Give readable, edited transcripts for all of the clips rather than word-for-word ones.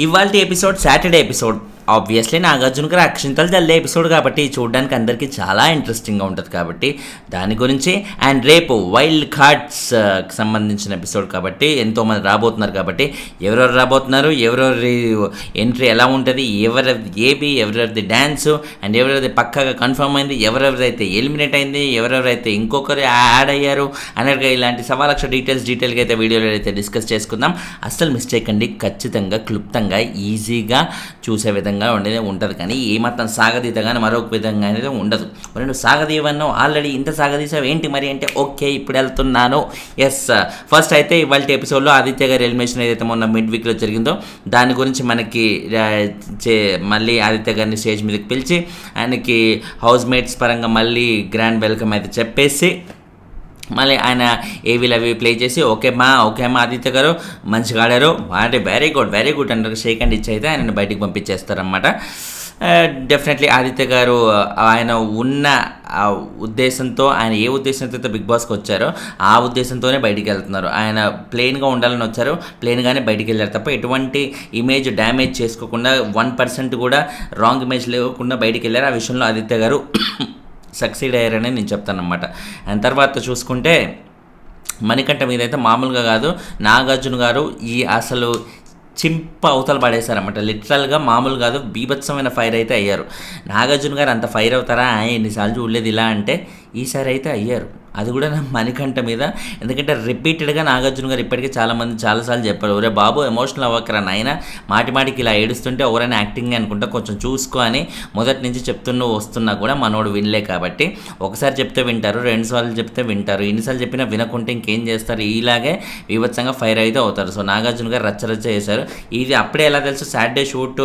ఇవాల్టి episode Saturday episode. Obviously Nagarjuna గారు అక్షింతలు చల్లే ఎపిసోడ్ కాబట్టి చూడడానికి అందరికీ చాలా ఇంట్రెస్టింగ్గా ఉంటుంది కాబట్టి దాని గురించి. అండ్ రేపు వైల్డ్ కార్డ్స్ సంబంధించిన ఎపిసోడ్ కాబట్టి ఎంతోమంది రాబోతున్నారు కాబట్టి ఎవరెవరు రాబోతున్నారు, ఎవరెవరి ఎంట్రీ ఎలా ఉంటుంది, ఎవరెవరిది ఏబీ, ఎవరెవరిది డ్యాన్సు, అండ్ ఎవరెవరిది పక్కాగా కన్ఫర్మ్ అయింది, ఎవరెవరైతే ఎలిమినేట్ అయింది, ఎవరెవరైతే ఇంకొకరు యాడ్ అయ్యారు అన్నట్టుగా ఇలాంటి సవాలక్ష డీటెయిల్గా అయితే వీడియోలో అయితే డిస్కస్ చేసుకుందాం. అస్సలు మిస్టేక్ అండి, ఖచ్చితంగా క్లుప్తంగా ఈజీగా చూసే విధంగా ఉండేది ఉంటుంది, కానీ ఏమాత్రం సాగదీతగానే మరొక విధంగా అనేది ఉండదు. మరి నువ్వు సాగదీవన్నావు, ఆల్రెడీ ఇంత సాగదీసావు ఏంటి మరి అంటే ఓకే ఇప్పుడు వెళ్తున్నాను. ఎస్, ఫస్ట్ అయితే ఇవాళ ఎపిసోడ్లో ఆదిత్య గారి ఎలిమినేషన్ ఏదైతే మొన్న మిడ్ వీక్లో జరిగిందో దాని గురించి మనకి మళ్ళీ ఆదిత్య గారిని స్టేజ్ మీదకి పిలిచి ఆయనకి హౌస్ మేట్స్ పరంగా మళ్ళీ గ్రాండ్ వెల్కమ్ అయితే చెప్పేసి మళ్ళీ ఆయన ఏవీలు అవి ప్లే చేసి ఓకే అమ్మా ఆదిత్య గారు మంచిగా ఆడారు, అంటే వెరీ గుడ్ అంటారు, షేక్ అండ్ ఇచ్చి అయితే ఆయనను బయటికి పంపించేస్తారనమాట. డెఫినెట్లీ ఆదిత్య గారు ఆయన ఉన్న ఉద్దేశంతో, ఆయన ఏ ఉద్దేశంతో అయితే బిగ్ బాస్కి వచ్చారో ఆ ఉద్దేశంతోనే బయటికి వెళ్తున్నారు. ఆయన ప్లెయిన్గా ఉండాలని వచ్చారు, ప్లెయిన్గానే బయటికి వెళ్ళారు తప్ప ఎటువంటి ఇమేజ్ డ్యామేజ్ చేసుకోకుండా 1% కూడా రాంగ్ ఇమేజ్ లేకుండా బయటికి వెళ్ళారు. ఆ విషయంలో ఆదిత్య గారు సక్సీడ్ అయ్యారని నేను చెప్తాను అనమాట. అండ్ తర్వాత చూసుకుంటే మణికంఠ మీదైతే మామూలుగా కాదు, నాగార్జున గారు ఈ అసలు అవతల పడేశారన్నమాట. లిటరల్గా మామూలు కాదు, బీభత్సమైన ఫైర్ అయితే అయ్యారు. నాగార్జున గారు అంత ఫైర్ అవుతారా, ఎన్నిసార్లు చూడలేదు ఇలా అంటే ఈసారి అయితే అయ్యారు. అది కూడా నా మణికంఠ మీద. ఎందుకంటే రిపీటెడ్గా నాగార్జున గారు ఇప్పటికీ చాలాసార్లు చెప్పారు, ఒరే బాబు ఎమోషనల్ అవ్వకరా నాయన, మాటికి ఇలా ఏడుస్తుంటే ఎవరైనా యాక్టింగ్ అనుకుంటా కొంచెం చూసుకో అని మొదటి నుంచి వస్తున్నా కూడా మనోడు వినలే. కాబట్టి ఒకసారి చెప్తే వింటారు, 2 సార్లు చెప్తే వింటారు, ఎన్నిసార్లు చెప్పినా వినకుంటే ఇంకేం చేస్తారు, ఇలాగే విభత్సంగా ఫైర్ అయితే అవుతారు. సో నాగార్జున గారు రచ్చ చేశారు. ఇది అప్పుడే ఎలా తెలుసు, సాటర్డే షూట్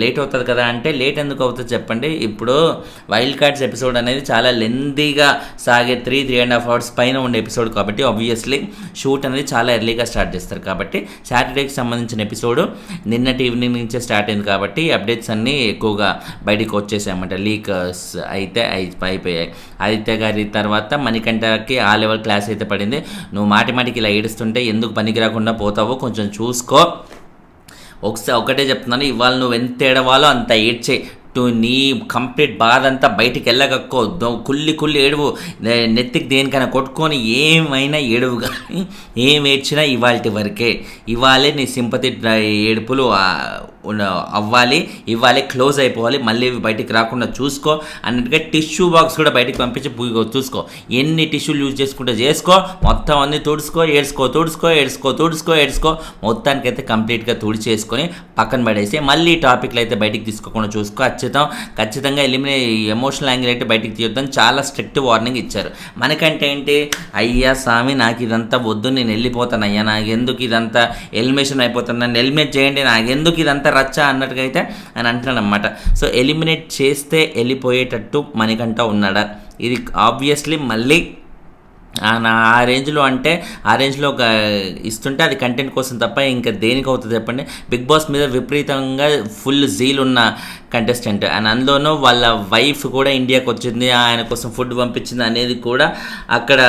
లేట్ అవుతుంది కదా అంటే లేట్ ఎందుకు అవుతుంది చెప్పండి. ఇప్పుడు వైల్డ్ కార్డ్స్ ఎపిసోడ్ అనేది చాలా లెందీగా సాగే 3.5 hours పైన ఉండే ఎపిసోడ్ కాబట్టి ఆబ్వియస్లీ షూట్ అనేది చాలా ఎర్లీగా స్టార్ట్ చేస్తారు. కాబట్టి సాటర్డేకి సంబంధించిన ఎపిసోడ్ నిన్నటి ఈవినింగ్ నుంచే స్టార్ట్ అయింది కాబట్టి అప్డేట్స్ అన్నీ ఎక్కువగా బయటికి వచ్చేసాయన్నమాట. లీక్స్ అయితే అయిపోయాయి. ఆదిత్య గారి తర్వాత మణికంఠకి ఆ లెవెల్ క్లాస్ అయితే పడింది. నువ్వు మాటికి ఇలా ఏడుస్తుంటే ఎందుకు పనికి రాకుండా పోతావో కొంచెం చూసుకో. ఒకటే చెప్తున్నాను, ఇవాళ నువ్వు ఎంత ఏడవాలో అంత ఏడ్చే, నీ కంప్లీట్ బాధ అంతా బయటికి వెళ్ళగక్కో, కుల్లి ఏడువు, నెత్తికి దేనికైనా కొట్టుకొని ఏమైనా ఏడువు, కానీ ఏం ఏడ్చినా ఇవాళ వరకే. ఇవాళే నీ సింపతి ఏడుపులు అవ్వాలి, ఇవాళే క్లోజ్ అయిపోవాలి, మళ్ళీ బయటికి రాకుండా చూసుకో అన్నట్టుగా టిష్యూ బాక్స్ కూడా బయటికి పంపించి చూసుకో. ఎన్ని టిష్యూలు యూజ్ చేసుకుంటే చేసుకో, మొత్తం అన్నీ తుడుచుకో మొత్తానికైతే కంప్లీట్గా తుడిచేసుకొని పక్కన పడేసి మళ్ళీ టాపిక్లు అయితే బయటికి తీసుకోకుండా చూసుకో. ఖచ్చితంగా ఎమోషనల్ యాంగిల్ అయితే బయటికి తీయొద్దని చాలా స్ట్రిక్ట్ వార్నింగ్ ఇచ్చారు. మనకంటే ఏంటి, అయ్యా స్వామి నాకు ఇదంతా వద్దు, నేను వెళ్ళిపోతాను అయ్యా, నాకు ఎందుకు ఇదంతా ఎలిమినేషన్ అయిపోతాను, నన్ను ఎలిమినేట్ చేయండి, నాకు ఎందుకు ఇదంతా రచ్చ అన్నట్టుగా అయితే అని అంటున్నాను అనమాట. సో ఎలిమినేట్ చేస్తే వెళ్ళిపోయేటట్టు మణికంఠ ఉన్నాడా, ఇది ఆబ్వియస్లీ మళ్ళీ ఆ రేంజ్లో అంటే ఆ రేంజ్లో ఇస్తుంటే అది కంటెంట్ కోసం తప్ప ఇంకా దేనికి అవుతుంది చెప్పండి. బిగ్ బాస్ మీద విపరీతంగా ఫుల్ జీల్ ఉన్న కంటెస్టెంట్, అండ్ అందులోనూ వాళ్ళ వైఫ్ కూడా ఇండియాకి వచ్చింది, ఆయన కోసం ఫుడ్ పంపించింది అనేది కూడా అక్కడ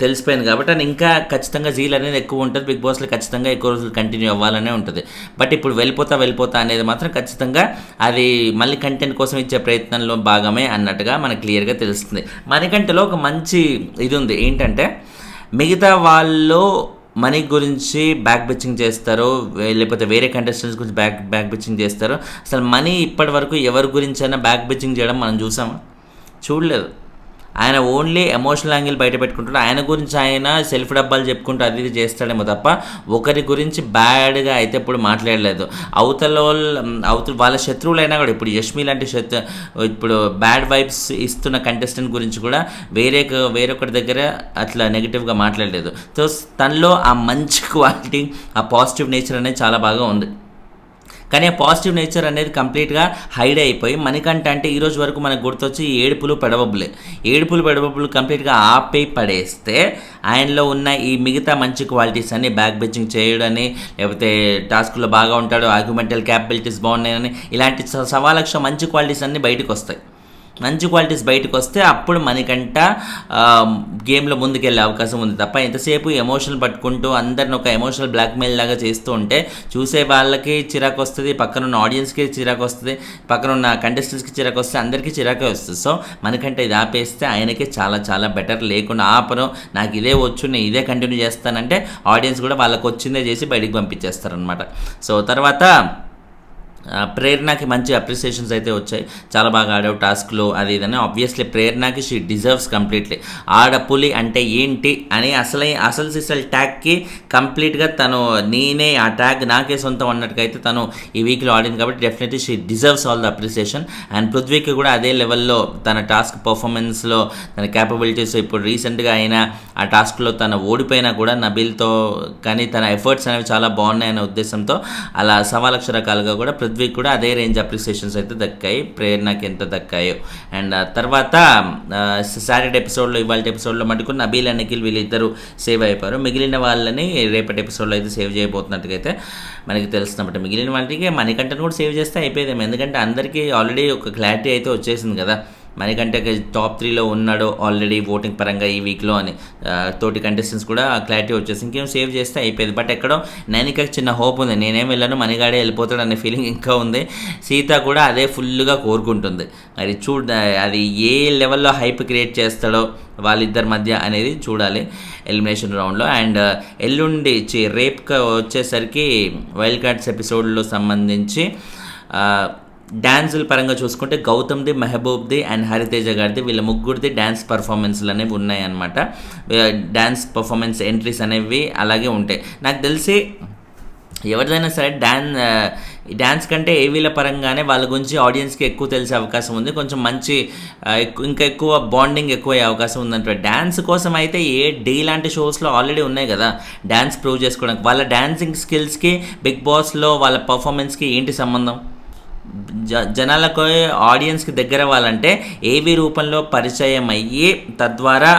తెలిసిపోయింది. కాబట్టి ఆయన ఇంకా ఖచ్చితంగా జీల్ అనేది ఎక్కువ ఉంటుంది. బిగ్ బాస్లో ఖచ్చితంగా ఎక్కువ రోజులు కంటిన్యూ అవ్వాలనే ఉంటుంది. బట్ ఇప్పుడు వెళ్ళిపోతా అనేది మాత్రం ఖచ్చితంగా అది మళ్ళీ కంటెంట్ కోసం ఇచ్చే ప్రయత్నంలో భాగమే అన్నట్టుగా మనకు క్లియర్గా తెలుస్తుంది. మణికంఠలో ఒక మంచి ఇది ఉంది, ఏంటంటే మిగతా వాళ్ళు మనీ గురించి బ్యాక్ బిచ్చింగ్ చేస్తారు, లేకపోతే వేరే కంటెస్టెంట్స్ గురించి బ్యాక్ బిచ్చింగ్ చేస్తారు. అసలు మనీ ఇప్పటి వరకు ఎవరి గురించి అయినా బ్యాక్ బిచ్చింగ్ చేయడం మనం చూసామా? చూడలేదు. ఆయన ఓన్లీ ఎమోషనల్ యాంగిల్ బయట పెట్టుకుంటాడు, ఆయన గురించి ఆయన సెల్ఫ్ డబ్బాలు చెప్పుకుంటూ అది ఇది చేస్తాడేమో తప్ప ఒకరి గురించి బ్యాడ్గా అయితే ఇప్పుడు మాట్లాడలేదు. అవతల వాళ్ళ శత్రువులైనా కూడా ఇప్పుడు యష్మి లాంటి ఇప్పుడు బ్యాడ్ వైబ్స్ ఇస్తున్న కంటెస్టెంట్ గురించి కూడా వేరొకరి దగ్గర అట్లా నెగిటివ్గా మాట్లాడలేదు. సో తనలో ఆ మంచి క్వాలిటీ, ఆ పాజిటివ్ నేచర్ అనేది చాలా బాగా ఉంది. కానీ ఆ పాజిటివ్ నేచర్ అనేది కంప్లీట్గా హైడ్ అయిపోయి మణికంఠ అంటే ఈరోజు వరకు మనకు గుర్తొచ్చి ఏడుపులు పెడబబ్బులు కంప్లీట్గా ఆపై పడేస్తే ఆయనలో ఉన్న ఈ మిగతా మంచి క్వాలిటీస్ అన్ని బ్యాక్ బెచ్చింగ్ చేయడని, లేకపోతే టాస్క్లో బాగా ఉంటాడు, ఆర్గ్యుమెంటల్ క్యాపబిలిటీస్ బాగున్నాయని, ఇలాంటి సవాలక్ష మంచి క్వాలిటీస్ అన్నీ బయటకు వస్తాయి. మంచి క్వాలిటీస్ బయటకు వస్తే అప్పుడు మనకంట గేమ్లో ముందుకెళ్ళే అవకాశం ఉంది తప్ప ఎంతసేపు ఎమోషనల్ పట్టుకుంటూ అందరిని ఒక ఎమోషనల్ బ్లాక్మెయిల్ లాగా చేస్తూ ఉంటే చూసే వాళ్ళకి చిరాకు వస్తుంది, పక్కన ఉన్న ఆడియన్స్కి చిరాకు వస్తుంది, పక్కన ఉన్న కంటెస్టెంట్స్కి చిరాకు వస్తే అందరికీ చిరాకే వస్తుంది. సో మనకంటే ఇది ఆపేస్తే ఆయనకి చాలా చాలా బెటర్. లేకుండా ఆపను, నాకు ఇదే వచ్చు, నేను ఇదే కంటిన్యూ చేస్తానంటే ఆడియన్స్ కూడా వాళ్ళకి వచ్చిందే చేసి బయటికి పంపించేస్తారనమాట. సో తర్వాత ప్రేరణకి మంచి అప్రిసియేషన్స్ అయితే వచ్చాయి. చాలా బాగా ఆడావు టాస్క్లో అది ఇదని. ఆబ్వియస్లీ ప్రేరణకి షీ డిజర్వ్స్ కంప్లీట్లీ. ఆడపులి అంటే ఏంటి అని అసలు సిసల్ ట్యాగ్కి కంప్లీట్గా తను నేనే ఆ ట్యాగ్ నాకే సొంతం అన్నట్టుగా తను ఈ వీక్లో ఆడింది కాబట్టి definitely she deserves all the appreciation. And పృథ్వీకి కూడా అదే లెవెల్లో తన టాస్క్ పర్ఫార్మెన్స్లో తన క్యాపబిలిటీస్ ఇప్పుడు రీసెంట్గా అయినా ఆ టాస్క్లో తను ఓడిపోయినా కూడా నబీల్తో కానీ తన ఎఫర్ట్స్ అనేవి చాలా బాగున్నాయనే ఉద్దేశంతో అలా సవాలక్ష రకాలుగా కూడా పృథ్వీకి కూడా అదే రేంజ్ అప్రిసియేషన్స్ అయితే దక్కాయి, ప్రేరణకి ఎంత దక్కాయో. అండ్ తర్వాత సాటర్డే ఎపిసోడ్లో ఇవాళ ఎపిసోడ్లో మటుకు నబీల్ అండ్ నిఖిల్ వీళ్ళిద్దరూ సేవ్ అయిపోయారు. మిగిలిన వాళ్ళని రేపటి ఎపిసోడ్లో అయితే సేవ్ చేయబోతున్నట్టుగా అయితే మనకి తెలుస్తున్నమాట. మిగిలిన వాళ్ళకి మణికంఠను కూడా సేవ్ చేస్తే అయిపోయేదేమో, ఎందుకంటే అందరికీ ఆల్రెడీ ఒక క్లారిటీ అయితే వచ్చేసింది కదా మణికంఠ టాప్ 3లో ఉన్నాడు ఆల్రెడీ ఓటింగ్ పరంగా ఈ వీక్లో అని. తోటి కంటెస్టెంట్స్ కూడా క్లారిటీ వచ్చేసి ఇంకేం సేవ్ చేస్తే అయిపోయేది. బట్ ఎక్కడో నైనికకి చిన్న హోప్ ఉంది, నేనేం వెళ్ళాను మణిగాడే వెళ్ళిపోతాడు అనే ఫీలింగ్ ఇంకా ఉంది. సీత కూడా అదే ఫుల్గా కోరుకుంటుంది. మరి అది ఏ లెవెల్లో హైప్ క్రియేట్ చేస్తాడో వాళ్ళిద్దరి మధ్య అనేది చూడాలి ఎలిమినేషన్ రౌండ్లో. అండ్ ఎల్లుండి రేపుకి వచ్చేసరికి వైల్డ్ కార్డ్స్ ఎపిసోడ్లో సంబంధించి డ్యాన్సుల పరంగా చూసుకుంటే గౌతమ్ది, మెహబూబ్ది అండ్ హరితేజ గారిది వీళ్ళ ముగ్గురిది డ్యాన్స్ పర్ఫార్మెన్స్లు అనేవి ఉన్నాయన్నమాట. డ్యాన్స్ పర్ఫార్మెన్స్ ఎంట్రీస్ అనేవి అలాగే ఉంటాయి. నాకు తెలిసి ఎవరిదైనా సరే డ్యాన్స్ కంటే ఏవీల పరంగానే వాళ్ళ గురించి ఆడియన్స్కి ఎక్కువ తెలిసే అవకాశం ఉంది. కొంచెం మంచి ఇంకా ఎక్కువ బాండింగ్ ఎక్కువ అయ్యే అవకాశం ఉందంటే డ్యాన్స్ కోసం అయితే డే లాంటి షోస్లో ఆల్రెడీ ఉన్నాయి కదా డ్యాన్స్ ప్రూవ్ చేసుకోవడానికి. వాళ్ళ డ్యాన్సింగ్ స్కిల్స్కి బిగ్ బాస్లో వాళ్ళ పర్ఫార్మెన్స్కి ఏంటి సంబంధం? జనాలకు ఆడియన్స్కి దగ్గర అవ్వాలంటే ఏవి రూపంలో పరిచయం అయ్యి తద్వారా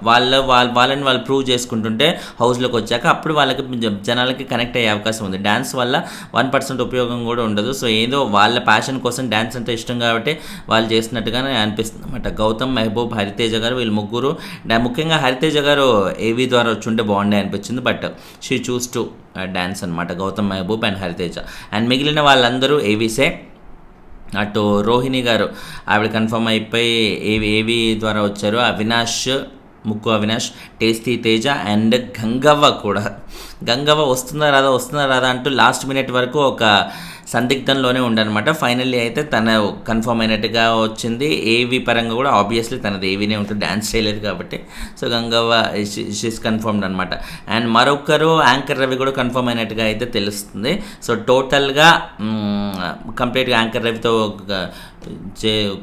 వాళ్ళని వాళ్ళు ప్రూవ్ చేసుకుంటుంటే హౌస్లోకి వచ్చాక అప్పుడు వాళ్ళకి జనాలకి కనెక్ట్ అయ్యే అవకాశం ఉంది. డ్యాన్స్ వల్ల 1% ఉపయోగం కూడా ఉండదు. సో ఏదో వాళ్ళ ప్యాషన్ కోసం డ్యాన్స్ అంటే ఇష్టం కాబట్టి వాళ్ళు చేసినట్టుగానే అనిపిస్తుంది అన్నమాట. గౌతమ్, మెహబూబ్, హరితేజ గారు వీళ్ళు ముగ్గురు, ముఖ్యంగా హరితేజ గారు ఏవీ ద్వారా వచ్చుంటే బాగుండే అనిపించింది. But she choose to dance అనమాట, గౌతమ్, మెహబూబ్ అండ్ హరితేజ. అండ్ మిగిలిన వాళ్ళందరూ ఏవీసే. అటు రోహిణి గారు ఆవిడ కన్ఫర్మ్ అయిపోయి ఏవి ద్వారా వచ్చారు. ముక్కు అవినాష్, టేస్టీ తేజ అండ్ గంగవ్వ కూడా. గంగవ్వ వస్తుందా రాదా అంటూ లాస్ట్ మినిట్ వరకు ఒక సందిగ్ధంలోనే ఉండనమాట. ఫైనల్లీ అయితే తన కన్ఫర్మ్ అయినట్టుగా వచ్చింది. ఏవి పరంగా కూడా ఆబ్వియస్లీ తనది ఏవీనే ఉంటుంది, డ్యాన్స్ చేయలేదు కాబట్టి. సో గంగవ్వ షీస్ కన్ఫర్మ్డ్ అనమాట. అండ్ మరొకరు యాంకర్ రవి కూడా కన్ఫర్మ్ అయినట్టుగా అయితే తెలుస్తుంది. సో టోటల్గా కంప్లీట్గా యాంకర్ రవితో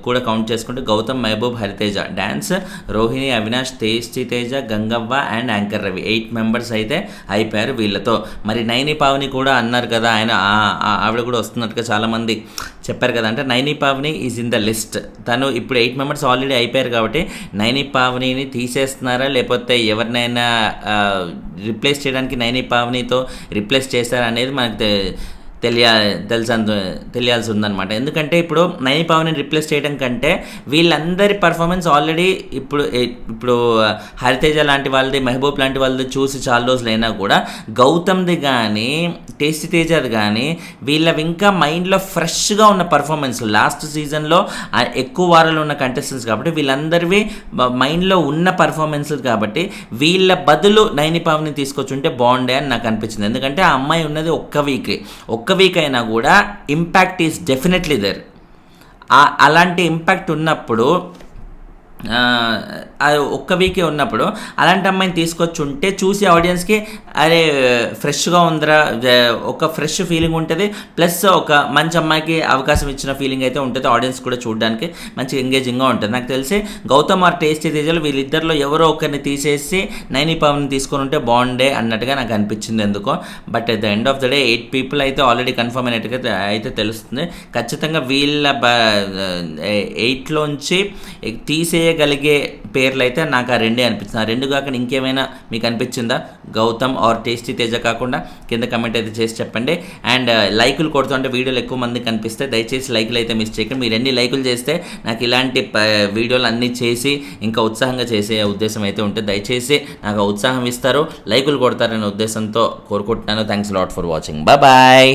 కూడా కౌంట్ చేసుకుంటే Gautam, Mehaboob, Hariteja dance, Rohini, Avinash, tasty Teja, Gangavva and anchor Ravi 8 members అయితే అయిపోయారు వీళ్ళతో. మరి నైని పావని కూడా అన్నారు కదా, ఆవిడ కూడా వస్తున్నట్టుగా చాలామంది చెప్పారు కదా. అంటే Naini Pavani is in the list. తను ఇప్పుడు 8 మెంబర్స్ ఆల్రెడీ అయిపోయారు కాబట్టి నైని పావనిని తీసేస్తున్నారా లేకపోతే ఎవరినైనా రిప్లేస్ చేయడానికి నైని పావనితో రిప్లేస్ చేస్తారా అనేది మనకు తెలియాల్సి ఉందన్నమాట. ఎందుకంటే ఇప్పుడు నైని పావనిని రిప్లేస్ చేయడం కంటే వీళ్ళందరి పర్ఫార్మెన్స్ ఆల్రెడీ ఇప్పుడు హరితేజ లాంటి వాళ్ళది, మెహబూబ్ లాంటి వాళ్ళది చూసి చాలా రోజులు అయినా కూడా గౌతమ్ది కానీ టేస్టీ తేజది కానీ వీళ్ళవి ఇంకా మైండ్లో ఫ్రెష్గా ఉన్న పర్ఫార్మెన్స్ లాస్ట్ సీజన్లో ఎక్కువ వారాలు ఉన్న కంటెస్టెంట్స్ కాబట్టి వీళ్ళందరివి మైండ్లో ఉన్న పర్ఫార్మెన్స్ కాబట్టి వీళ్ళ బదులు నైని పావని తీసుకొచ్చుంటే బాగుండే అని నాకు అనిపించింది. ఎందుకంటే ఆ అమ్మాయి ఉన్నది ఒక్క వీక్ అయినా కూడా ఇంపాక్ట్ ఈజ్ డెఫినెట్లీ దేర్. అలాంటి ఇంపాక్ట్ ఉన్నప్పుడు అది ఒక్క వీకే ఉన్నప్పుడు అలాంటి అమ్మాయిని తీసుకొచ్చి ఉంటే చూసి ఆడియన్స్కి అరే ఫ్రెష్గా ఉందిరా, ఒక ఫ్రెష్ ఫీలింగ్ ఉంటుంది. ప్లస్ ఒక మంచి అమ్మాయికి అవకాశం ఇచ్చిన ఫీలింగ్ అయితే ఉంటుంది. ఆడియన్స్ కూడా చూడడానికి మంచి ఎంగేజింగ్గా ఉంటుంది. నాకు తెలిసి గౌతమ్ ఆర్ టేస్టీ తేజలు వీళ్ళిద్దరిలో ఎవరో ఒకరిని తీసేసి నైని పావని తీసుకొని ఉంటే బాగుండే అన్నట్టుగా నాకు అనిపించింది ఎందుకో. But at the end of the day 8 people అయితే ఆల్రెడీ కన్ఫర్మ్ అయినట్టుగా అయితే తెలుస్తుంది. ఖచ్చితంగా వీళ్ళ 8లోంచి తీసే చేయగలిగే పేర్లు అయితే నాకు ఆ రెండే అనిపిస్తుంది. ఆ రెండు కాకుండా ఇంకేమైనా మీకు అనిపించిందా గౌతమ్ ఆర్ టేస్టీ తేజ కాకుండా? కింద కమెంట్ అయితే చేసి చెప్పండి. అండ్ లైకులు కొడుతుంటే వీడియోలు ఎక్కువ మంది కనిపిస్తే దయచేసి లైకులు అయితే మిస్ చేయకండి. మీరు ఎన్ని లైకులు చేస్తే నాకు ఇలాంటి వీడియోలు అన్నీ చేసి ఇంకా ఉత్సాహంగా చేసే ఉద్దేశం అయితే ఉంటుంది. దయచేసి నాకు ఉత్సాహం ఇస్తారు, లైకులు కొడతారనే ఉద్దేశంతో కోరుకుంటున్నాను. Thanks lot for watching. Bye.